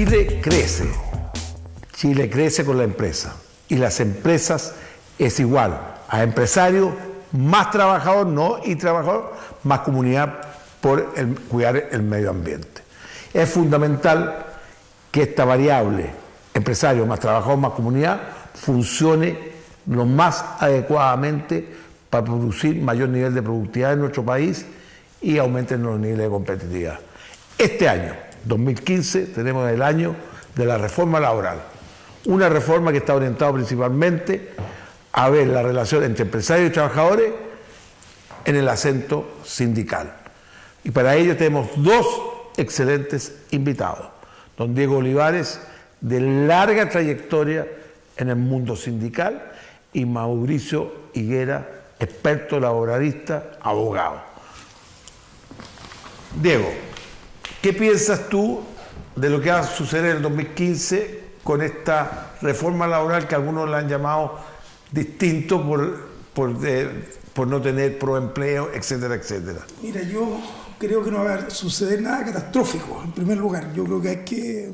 Chile crece. Chile crece con la empresa. Y las empresas es igual a empresario, más trabajador, no, y trabajador, más comunidad por cuidar el medio ambiente. Es fundamental que esta variable, empresario más trabajador más comunidad, funcione lo más adecuadamente para producir mayor nivel de productividad en nuestro país y aumenten los niveles de competitividad. Este año, 2015, tenemos el año de la reforma laboral. Una reforma que está orientada principalmente a ver la relación entre empresarios y trabajadores en el acento sindical. Y para ello tenemos dos excelentes invitados. Don Diego Olivares, de larga trayectoria en el mundo sindical, y Mauricio Higuera, experto laboralista, abogado. Diego, ¿qué piensas tú de lo que va a suceder en el 2015 con esta reforma laboral que algunos la han llamado distinto por no tener proempleo, etcétera, etcétera? Mira, yo creo que no va a suceder nada catastrófico, en primer lugar. Yo creo que hay que,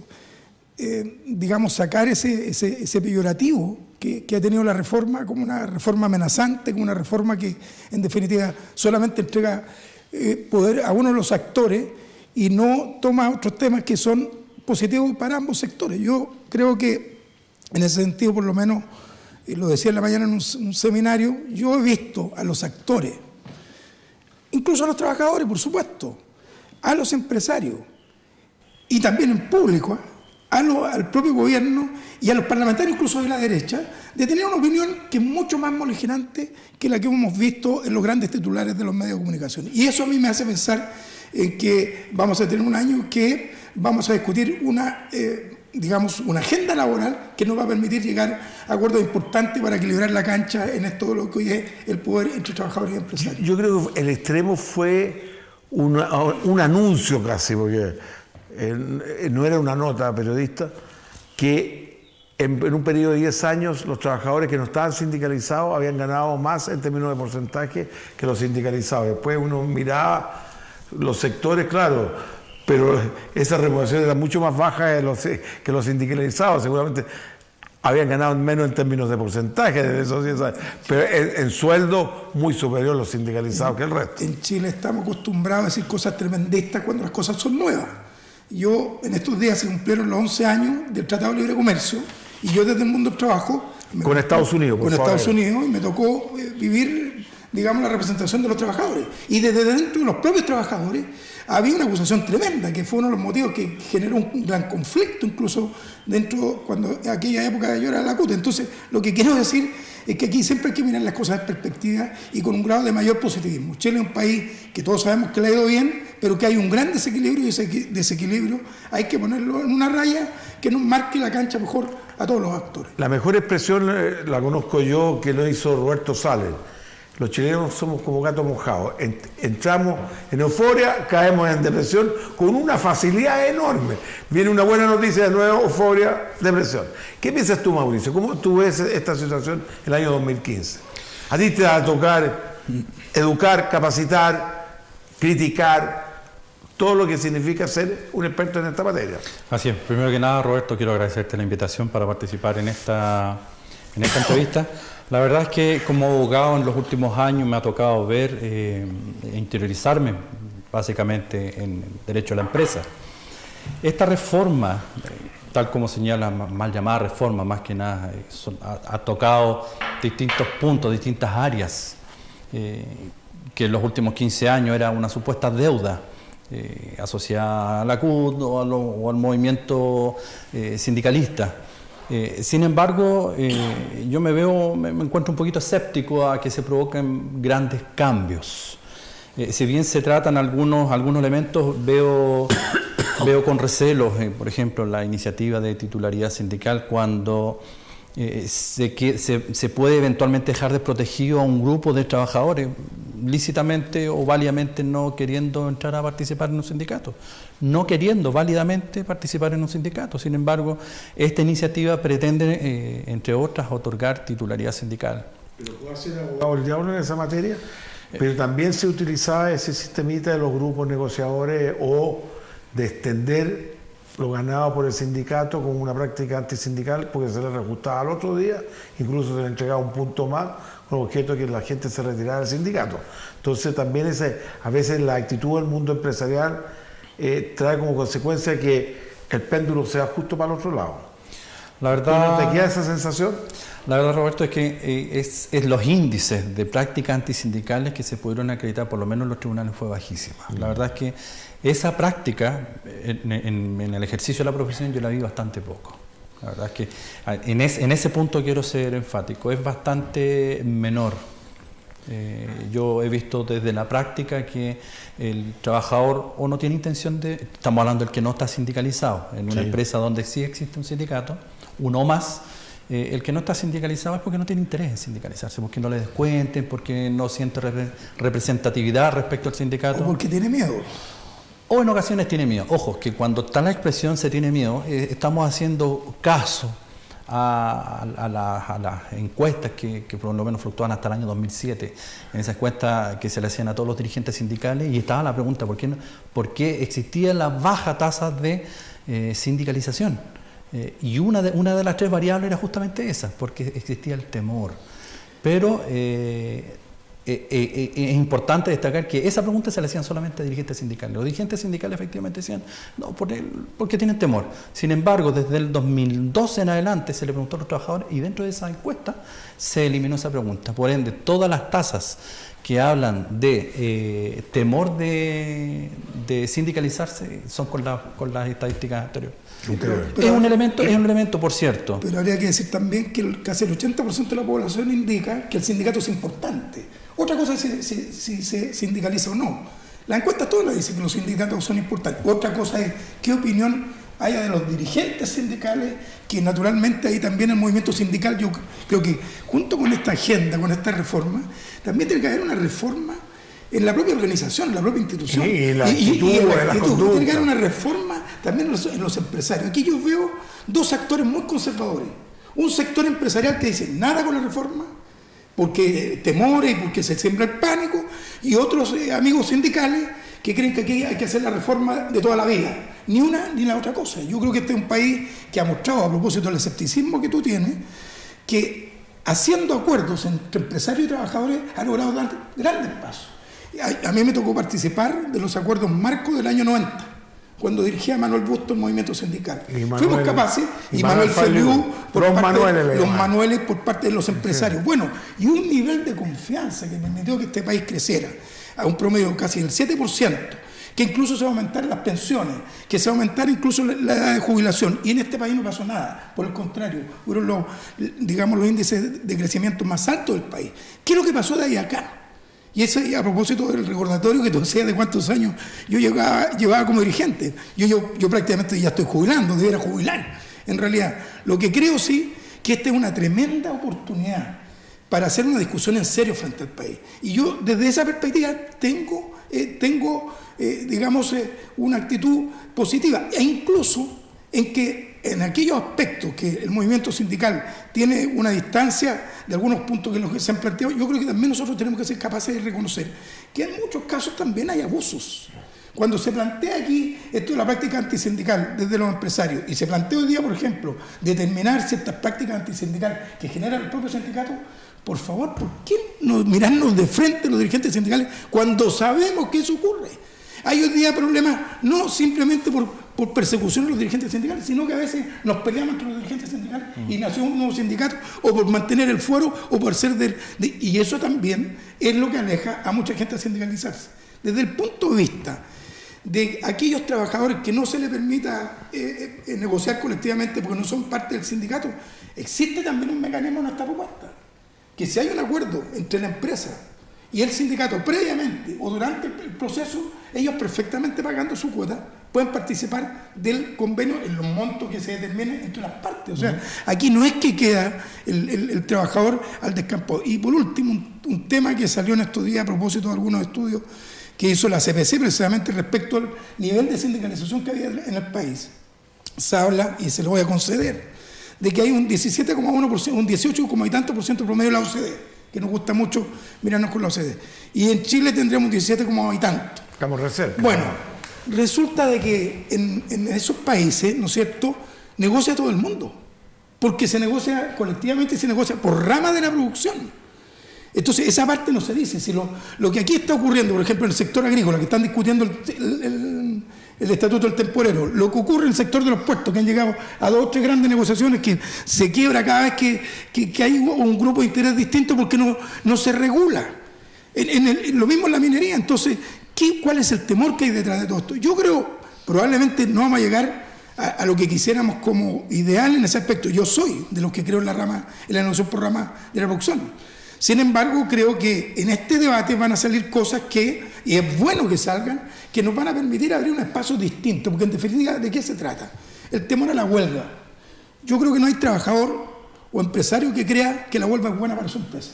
sacar ese peyorativo que ha tenido la reforma como una reforma amenazante, como una reforma que, en definitiva, solamente entrega poder a uno de los actores y no toma otros temas que son positivos para ambos sectores. Yo creo que, en ese sentido, por lo menos, lo decía en la mañana en un seminario, yo he visto a los actores, incluso a los trabajadores, por supuesto, a los empresarios y también en público, al propio gobierno y a los parlamentarios, incluso de la derecha, de tener una opinión que es mucho más moligerante que la que hemos visto en los grandes titulares de los medios de comunicación. Y eso a mí me hace pensar en que vamos a tener un año que vamos a discutir una agenda laboral que nos va a permitir llegar a acuerdos importantes para equilibrar la cancha en esto de lo que hoy es el poder entre trabajadores y empresarios. Yo creo que el extremo fue un anuncio casi, porque no era una nota periodista, que en un periodo de 10 años los trabajadores que no estaban sindicalizados habían ganado más en términos de porcentaje que los sindicalizados. Después uno miraba los sectores, claro, pero esa remuneración era mucho más baja que los sindicalizados. Seguramente habían ganado menos en términos de porcentaje de esos 10 años, pero en sueldo muy superior los sindicalizados que el resto. En Chile estamos acostumbrados a decir cosas tremendistas cuando las cosas son nuevas. Yo, en estos días se cumplieron los 11 años del Tratado de Libre Comercio y yo desde el mundo del trabajo... Con Estados Unidos, por favor. Con Estados Unidos, y me tocó vivir, la representación de los trabajadores. Y desde dentro de los propios trabajadores había una acusación tremenda, que fue uno de los motivos que generó un gran conflicto, incluso dentro, cuando en aquella época yo era la CUT. Entonces, lo que quiero decir es que aquí siempre hay que mirar las cosas en perspectiva y con un grado de mayor positivismo. Chile es un país que todos sabemos que le ha ido bien, pero que hay un gran desequilibrio, y ese desequilibrio hay que ponerlo en una raya que nos marque la cancha mejor a todos los actores. La mejor expresión la conozco yo, que lo hizo Roberto Sales. Los chilenos somos como gatos mojados. Entramos en euforia, caemos en depresión con una facilidad enorme. Viene una buena noticia, de nuevo, euforia, depresión. ¿Qué piensas tú, Mauricio? ¿Cómo tú ves esta situación en el año 2015? A ti te va a tocar educar, capacitar, criticar, todo lo que significa ser un experto en esta materia. Así es. Primero que nada, Roberto, quiero agradecerte la invitación para participar en esta entrevista. La verdad es que como abogado en los últimos años me ha tocado ver e interiorizarme básicamente en el derecho a la empresa. Esta reforma, tal como señala, mal llamada reforma, más que nada, ha tocado distintos puntos, distintas áreas, que en los últimos 15 años era una supuesta deuda asociada a la CUT o al movimiento sindicalista. Sin embargo, yo me encuentro un poquito escéptico a que se provoquen grandes cambios. Si bien se tratan algunos elementos, veo con recelos, por ejemplo, la iniciativa de titularidad sindical, cuando se puede eventualmente dejar desprotegido a un grupo de trabajadores, lícitamente o válidamente no queriendo entrar a participar en un sindicato, no queriendo válidamente participar en un sindicato. Sin embargo, esta iniciativa pretende, entre otras, otorgar titularidad sindical. Pero puede ser abogado el diablo en esa materia, pero también se utilizaba ese sistemita de los grupos negociadores o de extender lo ganado por el sindicato con una práctica antisindical porque se le reajustaba al otro día, incluso se le entregaba un punto más con objeto de que la gente se retirara del sindicato. Entonces también a veces la actitud del mundo empresarial trae como consecuencia que el péndulo sea justo para el otro lado. La verdad, ¿No te queda esa sensación? La verdad, Roberto, es que es los índices de prácticas antisindicales que se pudieron acreditar, por lo menos en los tribunales, fue bajísima. La verdad es que esa práctica, en el ejercicio de la profesión, yo la vi bastante poco. La verdad es que en ese punto quiero ser enfático, es bastante menor. Yo he visto desde la práctica que el trabajador o no tiene intención de, estamos hablando del que no está sindicalizado, en una empresa donde sí existe un sindicato, uno más, el que no está sindicalizado es porque no tiene interés en sindicalizarse, porque no le descuenten, porque no siente representatividad respecto al sindicato. O porque tiene miedo. O en ocasiones tiene miedo. Ojo, que cuando está la expresión se tiene miedo, estamos haciendo caso a las encuestas que por lo menos fluctuaban hasta el año 2007, en esas encuestas que se le hacían a todos los dirigentes sindicales, y estaba la pregunta, ¿por qué existía la baja tasa de sindicalización? Y una de las tres variables era justamente esa, porque existía el temor. Pero es importante destacar que esa pregunta se le hacían solamente a dirigentes sindicales. Los dirigentes sindicales efectivamente decían, no, porque tienen temor. Sin embargo, desde el 2012 en adelante se le preguntó a los trabajadores y dentro de esa encuesta se eliminó esa pregunta. Por ende, todas las tasas que hablan de temor de sindicalizarse son con las estadísticas anteriores. Es un elemento, por cierto. Pero habría que decir también que casi el 80% de la población indica que el sindicato es importante. Otra cosa es si se sindicaliza o no. La encuesta toda la dice que los sindicatos son importantes. Otra cosa es qué opinión haya de los dirigentes sindicales, que naturalmente ahí también el movimiento sindical, yo creo que junto con esta agenda, con esta reforma, también tiene que haber una reforma en la propia organización, en la propia institución. Sí, y la actitud, tiene que haber una reforma también en los empresarios. Aquí yo veo dos actores muy conservadores. Un sector empresarial que dice nada con la reforma, porque temores y porque se siembra el pánico, y otros amigos sindicales que creen que aquí hay que hacer la reforma de toda la vida. Ni una ni la otra cosa. Yo creo que este es un país que ha mostrado, a propósito del escepticismo que tú tienes, que haciendo acuerdos entre empresarios y trabajadores ha logrado dar grandes pasos. A mí me tocó participar de los acuerdos marcos del año 90, cuando dirigía a Manuel Busto el movimiento sindical. Fuimos capaces, y Manuel Feliu, los Manueles por parte de los empresarios. Bueno, y un nivel de confianza que permitió que este país creciera a un promedio casi del 7%, que incluso se va a aumentar las pensiones, que se va a aumentar incluso la edad de jubilación. Y en este país no pasó nada, por el contrario, fueron los índices de crecimiento más altos del país. ¿Qué es lo que pasó de ahí a acá? Y ese, a propósito del recordatorio que tú decías de cuántos años yo llevaba como dirigente. Yo prácticamente ya estoy jubilando, debiera jubilar. En realidad, lo que creo sí, que esta es una tremenda oportunidad para hacer una discusión en serio frente al país. Y yo desde esa perspectiva tengo una actitud positiva, e incluso en que en aquellos aspectos que el movimiento sindical tiene una distancia de algunos puntos que los que se han planteado, yo creo que también nosotros tenemos que ser capaces de reconocer que en muchos casos también hay abusos. Cuando se plantea aquí esto de la práctica antisindical desde los empresarios, y se plantea hoy día, por ejemplo, determinar ciertas prácticas antisindicales que generan el propio sindicato, por favor, ¿por qué no mirarnos de frente los dirigentes sindicales cuando sabemos que eso ocurre? Hay hoy día problemas no simplemente por persecución de los dirigentes sindicales, sino que a veces nos peleamos entre los dirigentes sindicales y nació un nuevo sindicato, o por mantener el fuero, o por ser y eso también es lo que aleja a mucha gente a sindicalizarse. Desde el punto de vista de aquellos trabajadores que no se les permita negociar colectivamente porque no son parte del sindicato, existe también un mecanismo en esta propuesta, que si hay un acuerdo entre la empresa y el sindicato previamente o durante el proceso, ellos perfectamente pagando su cuota pueden participar del convenio en los montos que se determinen entre las partes. O sea, aquí no es que queda el trabajador al descampo. Y por último, un tema que salió en estos días a propósito de algunos estudios que hizo la CPC precisamente respecto al nivel de sindicalización que había en el país. Se habla, y se lo voy a conceder, de que hay un 17,1%, un 18, y tanto por ciento promedio de la OCDE, que nos gusta mucho mirarnos con la OCDE. Y en Chile tendríamos un 17, y tanto. Estamos re cerca. Bueno, Resulta de que en esos países, ¿no es cierto?, negocia todo el mundo, porque se negocia colectivamente y se negocia por rama de la producción. Entonces, esa parte no se dice. Si lo que aquí está ocurriendo, por ejemplo, en el sector agrícola, que están discutiendo el estatuto del temporero, lo que ocurre en el sector de los puertos, que han llegado a 2 o 3 grandes negociaciones, que se quiebra cada vez que hay un grupo de interés distinto porque no se regula. Lo mismo en la minería. Entonces, ¿cuál es el temor que hay detrás de todo esto? Yo creo, probablemente no vamos a llegar a lo que quisiéramos como ideal en ese aspecto. Yo soy de los que creo en la negociación por rama de la producción. Sin embargo, creo que en este debate van a salir cosas y es bueno que salgan, que nos van a permitir abrir un espacio distinto, porque en definitiva, ¿de qué se trata? El temor a la huelga. Yo creo que no hay trabajador o empresario que crea que la huelga es buena para su empresa.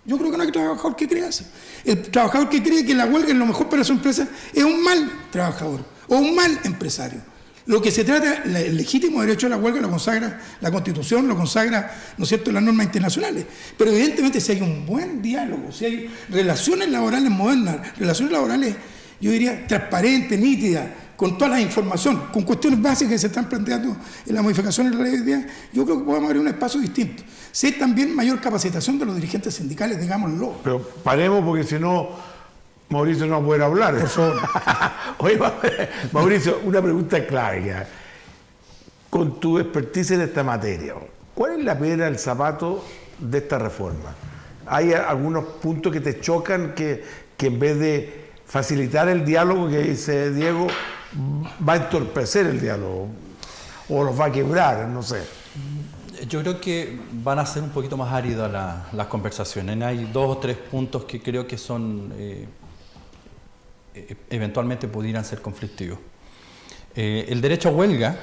Yo creo que no hay trabajador que crea eso. El trabajador que cree que la huelga es lo mejor para su empresa es un mal trabajador o un mal empresario. Lo que se trata, el legítimo derecho a la huelga lo consagra la Constitución, lo consagra, ¿no es cierto?, las normas internacionales. Pero evidentemente si hay un buen diálogo, si hay relaciones laborales modernas, relaciones laborales, yo diría, transparentes, nítidas, con toda la información, con cuestiones básicas que se están planteando en la modificación de la ley de día, yo creo que podemos abrir un espacio distinto. Si hay también mayor capacitación de los dirigentes sindicales, digámoslo. Pero paremos porque si no, Mauricio no va a poder hablar. Eso. Oye, Mauricio, una pregunta clave ya. Con tu expertise en esta materia, ¿cuál es la piedra del zapato de esta reforma? ¿Hay algunos puntos que te chocan que en vez de facilitar el diálogo que dice Diego, va a entorpecer el diálogo? ¿O los va a quebrar? No sé. Yo creo que van a ser un poquito más áridas las conversaciones. Hay 2 o 3 puntos que creo que son... eventualmente pudieran ser conflictivos. El derecho a huelga,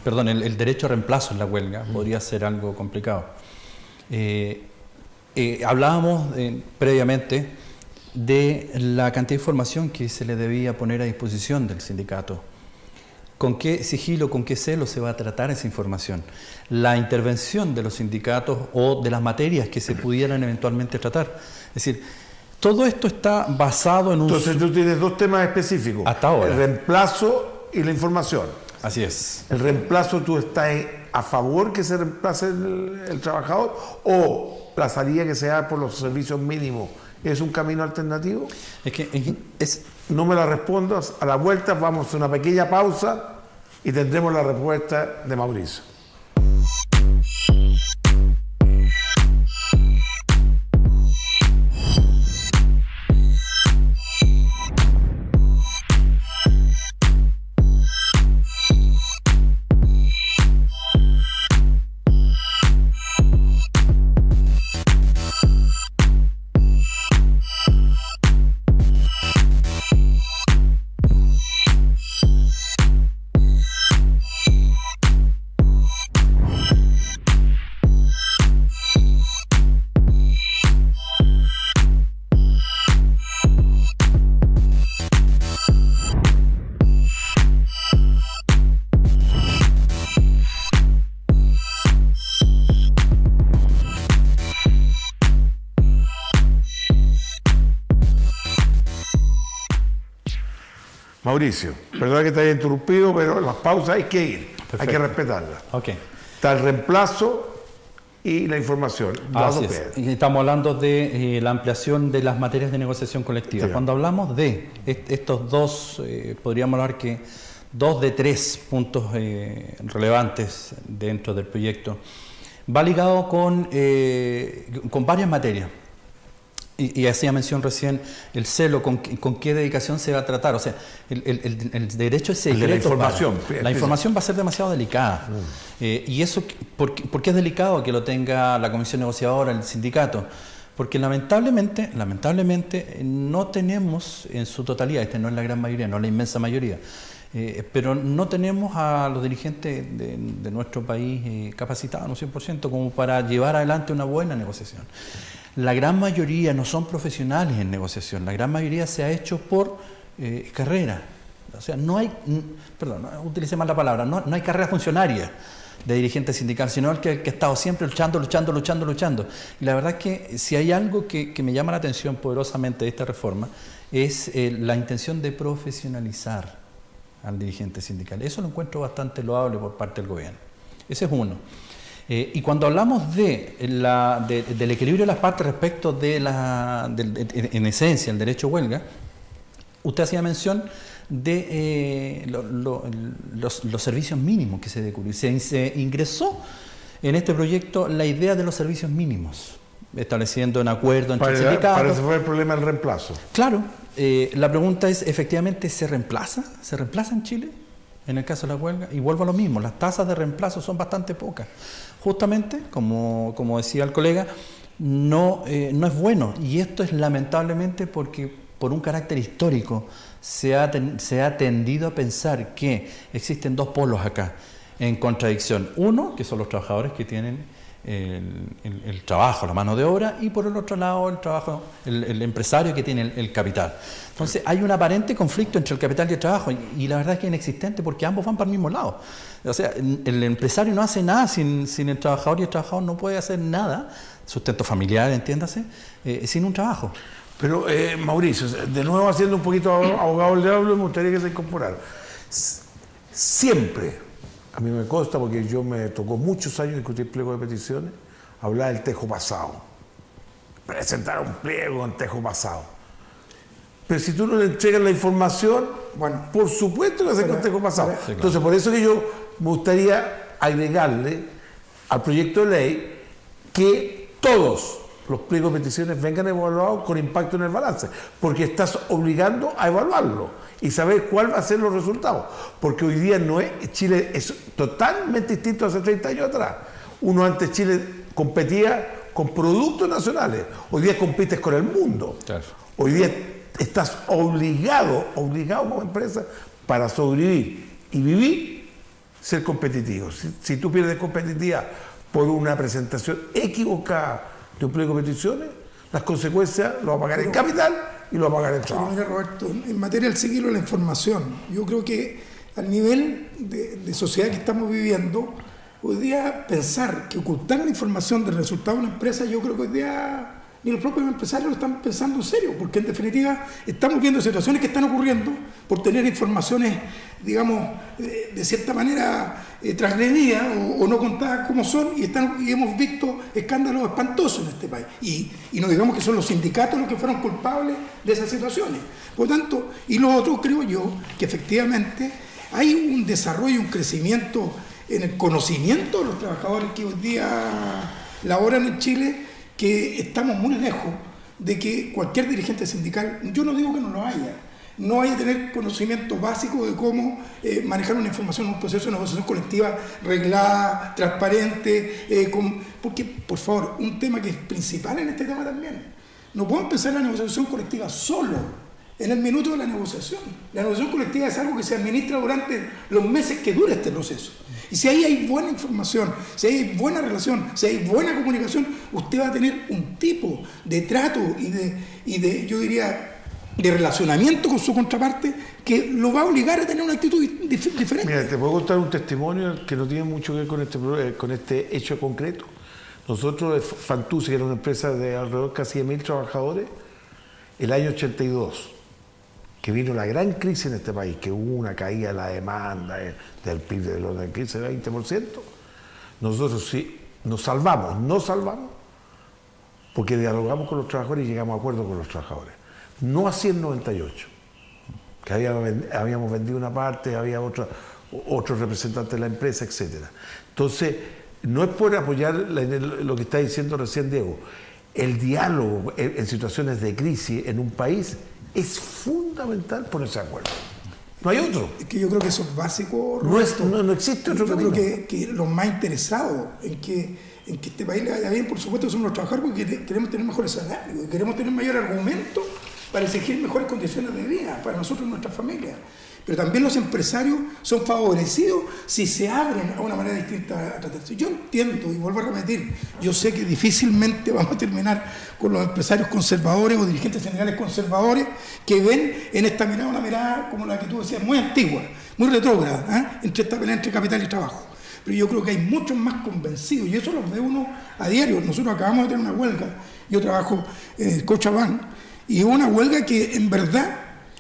perdón, el derecho a reemplazo en la huelga podría ser algo complicado. Hablábamos previamente de la cantidad de información que se le debía poner a disposición del sindicato. ¿Con qué sigilo, con qué celo se va a tratar esa información? La intervención de los sindicatos o de las materias que se pudieran eventualmente tratar. Es decir, todo esto está basado en un... Entonces tú tienes 2 temas específicos. Hasta ahora. El reemplazo y la información. Así es. ¿El reemplazo tú estás a favor que se reemplace el trabajador o la salida que se da por los servicios mínimos es un camino alternativo? No me la respondas. A la vuelta vamos a una pequeña pausa y tendremos la respuesta de Mauricio. Mauricio, perdón que te haya interrumpido, pero las pausas hay que ir, perfecto, hay que respetarlas. Okay. Está el reemplazo y la información. Así es. Estamos hablando de la ampliación de las materias de negociación colectiva. Sí. Cuando hablamos de estos 2, podríamos hablar que 2 de 3 puntos relevantes dentro del proyecto, va ligado con varias materias. Y hacía mención recién el celo, con qué dedicación se va a tratar. O sea, el derecho es secreto. La información. La información va a ser demasiado delicada. Y eso, ¿por qué es delicado que lo tenga la comisión negociadora, el sindicato? Porque lamentablemente no tenemos en su totalidad, no es la gran mayoría, no es la inmensa mayoría, pero no tenemos a los dirigentes de nuestro país capacitados un 100% como para llevar adelante una buena negociación. La gran mayoría no son profesionales en negociación, la gran mayoría se ha hecho por carrera. O sea, no hay, perdón, no utilicé mal la palabra, no hay carrera funcionaria de dirigente sindical, sino el que ha estado siempre luchando. Y la verdad es que si hay algo que me llama la atención poderosamente de esta reforma es la intención de profesionalizar al dirigente sindical. Eso lo encuentro bastante loable por parte del gobierno. Ese es uno. Y cuando hablamos del equilibrio de las partes respecto en esencia, el derecho a huelga, usted hacía mención de los servicios mínimos que se debe cubrir. Se ingresó en este proyecto la idea de los servicios mínimos, estableciendo un acuerdo entre el sindicato. Para resolver el problema del reemplazo. Claro, la pregunta es, ¿efectivamente se reemplaza? ¿Se reemplaza en Chile? En el caso de la huelga, y vuelvo a lo mismo, las tasas de reemplazo son bastante pocas. Justamente, como decía el colega, no es bueno, y esto es lamentablemente porque por un carácter histórico se ha tendido a pensar que existen dos polos acá en contradicción. Uno, que son los trabajadores que tienen el trabajo, la mano de obra, y por el otro lado el empresario que tiene el capital. Entonces hay un aparente conflicto entre el capital y el trabajo, y la verdad es que es inexistente porque ambos van para el mismo lado. O sea, el empresario no hace nada sin el trabajador, y el trabajador no puede hacer nada, sustento familiar, entiéndase, sin un trabajo. Pero Mauricio, de nuevo haciendo un poquito abogado del diablo, me gustaría que se incorporara. Siempre, a mí me consta, porque me tocó muchos años discutir pliego de peticiones, hablar del tejo pasado. Presentar un pliego con tejo pasado. Pero si tú no le entregas la información, bueno, por supuesto que hacer con tejo pasado. Sí, claro. Entonces, por eso que yo me gustaría agregarle al proyecto de ley que todos los pliegos de peticiones vengan evaluados con impacto en el balance, porque estás obligando a evaluarlo y saber cuál va a ser los resultados, porque hoy día Chile es totalmente distinto a hace 30 años atrás. Antes Chile competía con productos nacionales, hoy día compites con el mundo. Claro. Hoy día estás obligado como empresa, para sobrevivir y vivir, ser competitivo. Si tú pierdes competitividad por una presentación equivocada de un pliego de peticiones, las consecuencias lo va a pagar el capital y lo va a pagar el trabajo. Mira, Roberto, en materia del ciclo de la información, yo creo que al nivel de sociedad que estamos viviendo, hoy día pensar que ocultar la información del resultado de una empresa, yo creo que hoy día ni los propios empresarios lo están pensando en serio, porque en definitiva estamos viendo situaciones que están ocurriendo por tener informaciones, digamos, de cierta manera transgredidas o no contadas como son, y hemos visto escándalos espantosos en este país. Y no digamos que son los sindicatos los que fueron culpables de esas situaciones. Por lo tanto, y lo otro, creo yo, que efectivamente hay un desarrollo, un crecimiento en el conocimiento de los trabajadores que hoy día laboran en Chile, que estamos muy lejos de que cualquier dirigente sindical, yo no digo que no lo haya, no hay que tener conocimiento básico de cómo manejar una información, un proceso de negociación colectiva reglada, transparente, porque, por favor, un tema que es principal en este tema también, no podemos pensar en la negociación colectiva solo en el minuto de la negociación. La negociación colectiva es algo que se administra durante los meses que dura este proceso. Y si ahí hay buena información, si ahí hay buena relación, si hay buena comunicación, usted va a tener un tipo de trato y de yo diría, de relacionamiento con su contraparte que lo va a obligar a tener una actitud diferente. Mira, te puedo contar un testimonio que no tiene mucho que ver con este hecho concreto. Nosotros, Fantuse, que era una empresa de alrededor casi de 1.000 trabajadores, el año 82, que vino la gran crisis en este país, que hubo una caída de la demanda del PIB del 15-20%, nosotros sí nos salvamos, porque dialogamos con los trabajadores y llegamos a acuerdo con los trabajadores. No así en 98, que habíamos vendido una parte, había otros representantes de la empresa, etc. Entonces, no es por apoyar lo que está diciendo recién Diego. El diálogo en situaciones de crisis en un país es fundamental ponerse de acuerdo. No hay otro. Es que yo creo que eso es básico. No existe otro camino. Yo creo que los más interesados en que este país le vaya bien, por supuesto, son los trabajadores, porque queremos tener mejores salarios y queremos tener mayor argumento para exigir mejores condiciones de vida para nosotros y nuestras familias. Pero también los empresarios son favorecidos si se abren a una manera distinta a tratarse. Yo entiendo, y vuelvo a repetir, yo sé que difícilmente vamos a terminar con los empresarios conservadores o dirigentes sindicales conservadores que ven en esta mirada una mirada como la que tú decías, muy antigua, muy retrógrada, entre esta pelea entre capital y trabajo. Pero yo creo que hay muchos más convencidos, y eso lo ve uno a diario. Nosotros acabamos de tener una huelga, yo trabajo en Cochabamba, y una huelga que en verdad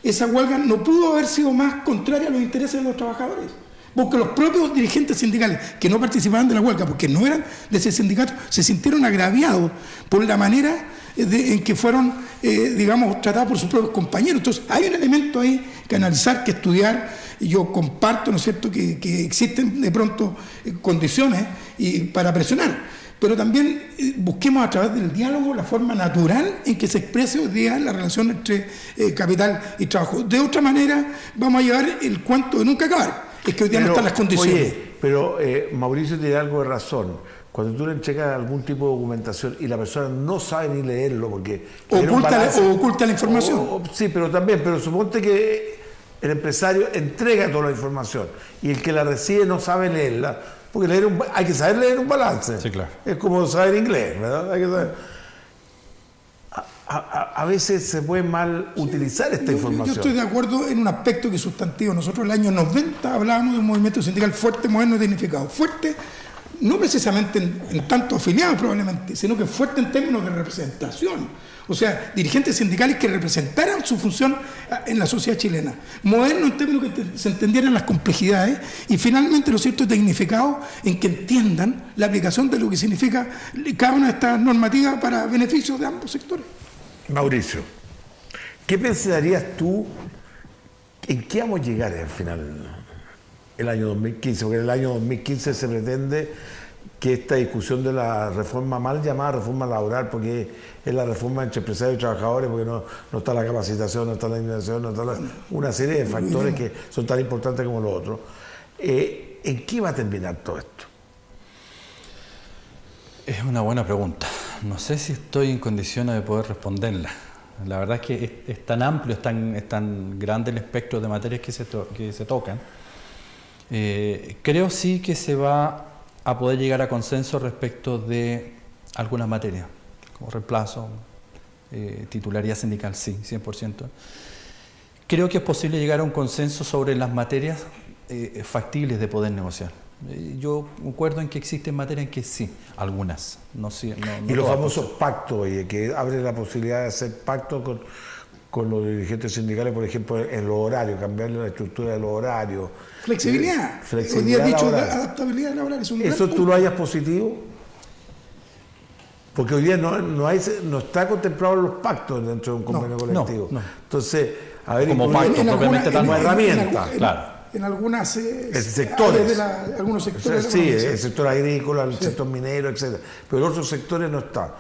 esa huelga no pudo haber sido más contraria a los intereses de los trabajadores. Porque los propios dirigentes sindicales que no participaban de la huelga, porque no eran de ese sindicato, se sintieron agraviados por la manera en que fueron, digamos, tratados por sus propios compañeros. Entonces, hay un elemento ahí que analizar, que estudiar. Y yo comparto, ¿no es cierto?, que existen de pronto condiciones para presionar. Pero también busquemos a través del diálogo la forma natural en que se exprese hoy día la relación entre capital y trabajo. De otra manera, vamos a llevar el cuento de nunca acabar. Es que hoy día no están las condiciones. Oye, pero Mauricio tiene algo de razón. Cuando tú le entregas algún tipo de documentación y la persona no sabe ni leerlo porque... oculta la información. Sí, pero también, pero suponte que el empresario entrega toda la información y el que la recibe no sabe leerla, porque hay que saber leer un balance. Sí, claro. Es como saber inglés, ¿verdad? Hay que saber. A veces se puede mal utilizar esta información. Yo estoy de acuerdo en un aspecto que es sustantivo. Nosotros en el año 90 hablábamos de un movimiento sindical fuerte, moderno y dignificado. Fuerte, no precisamente en tanto afiliados probablemente, sino que fuerte en términos de representación. O sea, dirigentes sindicales que representaran su función en la sociedad chilena. Moderno en términos que se entendieran las complejidades y finalmente, lo cierto, dignificado en que entiendan la aplicación de lo que significa cada una de estas normativas para beneficios de ambos sectores. Mauricio, ¿qué pensarías tú en qué vamos a llegar al final el año 2015? Porque en el año 2015 se pretende que esta discusión de la reforma mal llamada reforma laboral, porque es la reforma entre empresarios y trabajadores, porque no está la capacitación, no está la innovación, no está una serie de factores que son tan importantes como los otros. ¿En qué va a terminar todo esto? Es una buena pregunta. No sé si estoy en condiciones de poder responderla. La verdad es que es tan amplio, es tan grande el espectro de materias que se tocan. Creo sí que se va a poder llegar a consenso respecto de algunas materias, como reemplazo, titularidad sindical, sí, 100%. Creo que es posible llegar a un consenso sobre las materias factibles de poder negociar. Yo concuerdo en que existen materias en que sí, algunas. No, y los famosos pactos, que abren la posibilidad de hacer pactos con los dirigentes sindicales, por ejemplo, en los horarios, cambiarle la estructura de los horarios. Flexibilidad. Hoy día he dicho adaptabilidad laboral. ¿Eso tú lo hayas positivo? Porque hoy día no está contemplado los pactos dentro de un convenio colectivo. No. Entonces, a ver, como pacto propiamente tal, como herramienta. Claro. En algunos sectores. Algunos sectores. Sí, el sector agrícola, el sector minero, etc. Pero en otros sectores no está.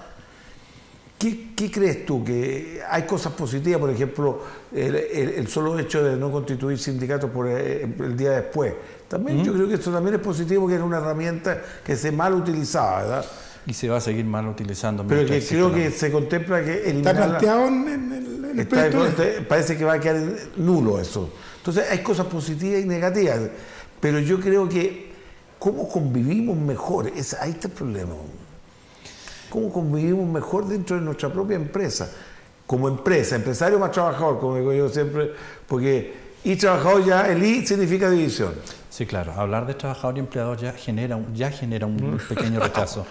¿Qué crees tú? ¿Que hay cosas positivas? Por ejemplo, el solo hecho de no constituir sindicatos por el día después. También yo creo que esto también es positivo, porque era una herramienta que se mal utilizaba, ¿verdad? Y se va a seguir mal utilizando. Pero que creo que se contempla que está planteado en el proyecto. Parece que va a quedar nulo eso. Entonces hay cosas positivas y negativas, pero yo creo que cómo convivimos mejor, ahí está el problema. Cómo convivimos mejor dentro de nuestra propia empresa, como empresa, empresario más trabajador, como digo yo siempre, porque y trabajador ya, el I significa división. Sí, claro, hablar de trabajador y empleador ya genera un pequeño rechazo.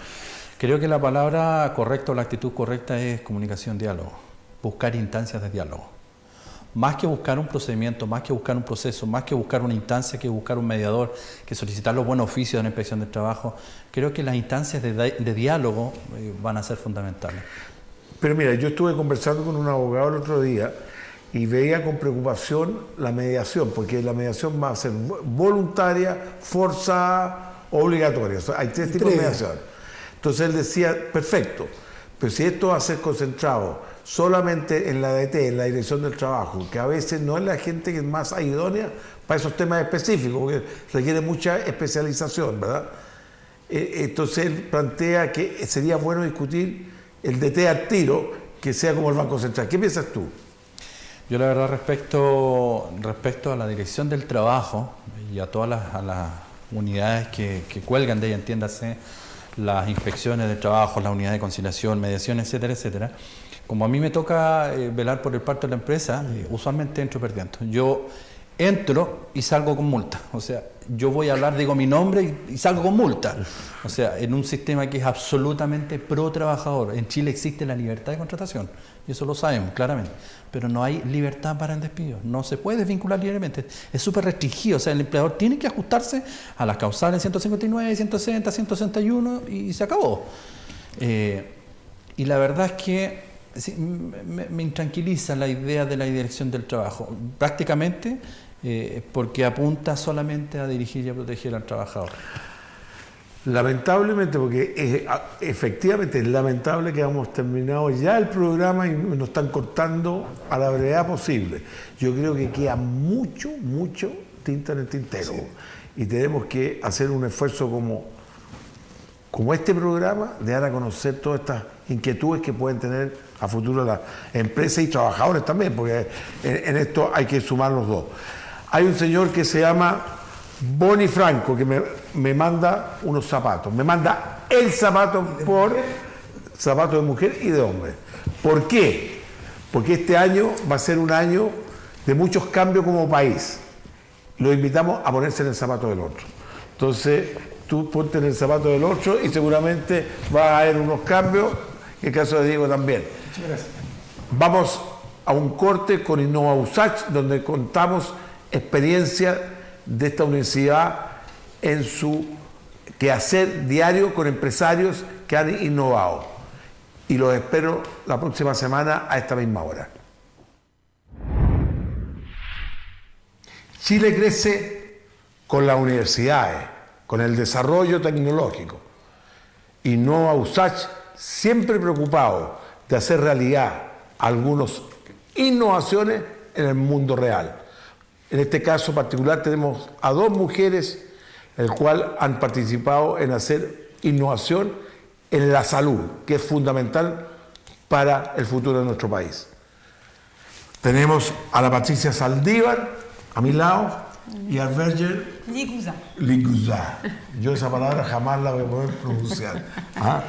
Creo que la palabra correcta o la actitud correcta es comunicación, diálogo, buscar instancias de diálogo. Más que buscar un procedimiento, más que buscar un proceso, más que buscar una instancia, que buscar un mediador, que solicitar los buenos oficios de una inspección de trabajo, creo que las instancias de diálogo van a ser fundamentales. Pero mira, yo estuve conversando con un abogado el otro día y veía con preocupación la mediación, porque la mediación va a ser voluntaria, forzada, obligatoria. O sea, hay tres tipos de mediación. Entonces él decía, perfecto, pero si esto va a ser concentrado solamente en la DT, en la Dirección del Trabajo, que a veces no es la gente que es más idónea para esos temas específicos, porque requiere mucha especialización, ¿verdad? Entonces él plantea que sería bueno discutir el DT al tiro, que sea como el Banco Central. ¿Qué piensas tú? Yo la verdad respecto a la Dirección del Trabajo y a todas las unidades que cuelgan de ella, entiéndase, las inspecciones de trabajo, las unidades de conciliación, mediación, etcétera, etcétera. Como a mí me toca velar por el parto de la empresa, usualmente entro perdiendo. Yo entro y salgo con multa. O sea, yo voy a hablar, digo mi nombre y salgo con multa. O sea, en un sistema que es absolutamente pro trabajador. En Chile existe la libertad de contratación, y eso lo sabemos claramente, pero no hay libertad para el despido. No se puede desvincular libremente, es súper restringido. O sea, el empleador tiene que ajustarse a las causales 159, 160, 161 y se acabó. Y la verdad es que sí, me intranquiliza la idea de la dirección del trabajo, prácticamente porque apunta solamente a dirigir y a proteger al trabajador. Lamentablemente, porque efectivamente es lamentable que hemos terminado ya el programa y nos están cortando a la brevedad posible. Yo creo que queda mucho tinta en el tintero. Sí. Y tenemos que hacer un esfuerzo como este programa de dar a conocer todas estas inquietudes que pueden tener a futuro las empresas y trabajadores también, porque en esto hay que sumar los dos. Hay un señor que se llama Boni Franco, que me manda unos zapatos. Me manda el zapato por zapatos de mujer y de hombre. ¿Por qué? Porque este año va a ser un año de muchos cambios como país. Lo invitamos a ponerse en el zapato del otro. Entonces, tú ponte en el zapato del otro y seguramente va a haber unos cambios, en el caso de Diego también. Muchas gracias. Vamos a un corte con Innova USACH, donde contamos experiencia de esta universidad en su quehacer diario con empresarios que han innovado. Y los espero la próxima semana a esta misma hora. Chile crece con las universidades, con el desarrollo tecnológico. Innova USACH siempre preocupado de hacer realidad algunas innovaciones en el mundo real. En este caso particular tenemos a 2 mujeres, el cual han participado en hacer innovación en la salud, que es fundamental para el futuro de nuestro país. Tenemos a la Patricia Saldívar, a mi lado, y a Verger Liguzá. Yo esa palabra jamás la voy a poder pronunciar. ¿Ah?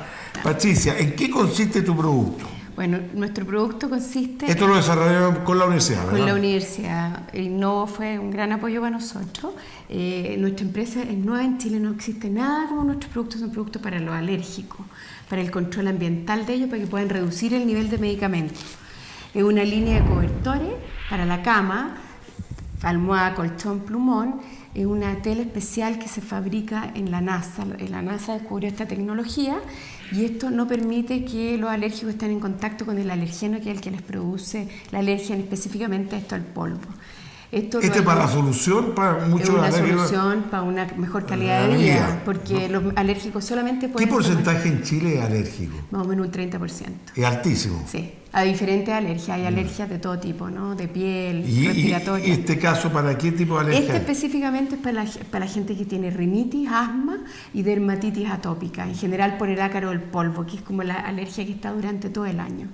Patricia, ¿en qué consiste tu producto? Bueno, nuestro producto consiste... Esto lo desarrollaron con la universidad, ¿verdad? Con la universidad. Innova fue un gran apoyo para nosotros. Nuestra empresa es nueva en Chile, no existe nada como nuestros productos, son productos para los alérgicos, para el control ambiental de ellos, para que puedan reducir el nivel de medicamentos. Es una línea de cobertores para la cama, almohada, colchón, plumón. Es una tela especial que se fabrica en la NASA. La NASA descubrió esta tecnología y esto no permite que los alérgicos estén en contacto con el alergeno, que es el que les produce la alergia, específicamente esto, el polvo. Esto ¿Este es para la solución para muchos alérgicos? Es una solución para una mejor calidad de vida, porque los alérgicos solamente pueden... ¿Qué porcentaje en Chile es alérgico? Más o menos un 30%. ¿Es altísimo? Sí, a diferentes alergias. Hay alergias de todo tipo, ¿no? De piel, respiratoria. ¿Y este caso para qué tipo de alergia? Este específicamente es para la gente que tiene rinitis, asma y dermatitis atópica, en general por el ácaro del polvo, que es como la alergia que está durante todo el año.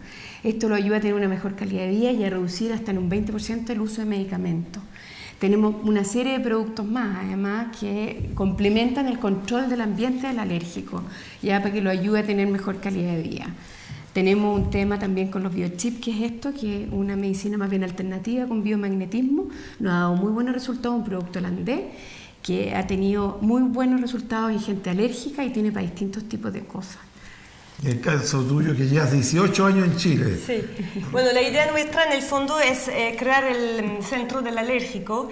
Esto lo ayuda a tener una mejor calidad de vida y a reducir hasta en un 20% el uso de medicamentos. Tenemos una serie de productos más, además, que complementan el control del ambiente del alérgico, ya para que lo ayude a tener mejor calidad de vida. Tenemos un tema también con los biochips, que es esto, que es una medicina más bien alternativa con biomagnetismo. Nos ha dado muy buenos resultados, un producto holandés que ha tenido muy buenos resultados en gente alérgica y tiene para distintos tipos de cosas. El caso tuyo, que llevas 18 años en Chile. Sí. Bueno, la idea nuestra en el fondo es crear el centro del alérgico.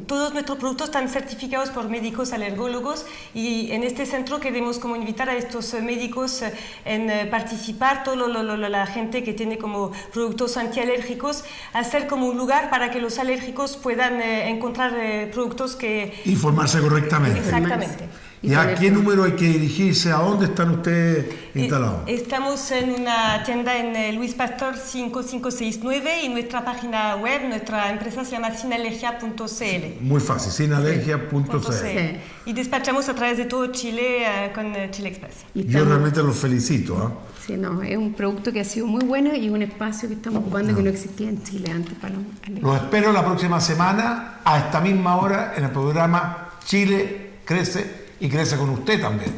Todos nuestros productos están certificados por médicos alergólogos y en este centro queremos como invitar a estos médicos en participar, toda la gente que tiene como productos antialérgicos, a hacer como un lugar para que los alérgicos puedan encontrar productos que... Informarse correctamente. Exactamente. ¿Y a qué número hay que dirigirse? ¿A dónde están ustedes instalados? Estamos en una tienda en Luis Pastor 5569 y nuestra página web, nuestra empresa se llama sinalergia.cl. Muy fácil, sinalergia.cl. Sí. Y despachamos a través de todo Chile con Chile Express. Yo realmente los felicito. Sí, no, es un producto que ha sido muy bueno y un espacio que estamos ocupando que no existía en Chile antes para los alérgicos. Los espero la próxima semana a esta misma hora en el programa Chile Crece y crece con usted también.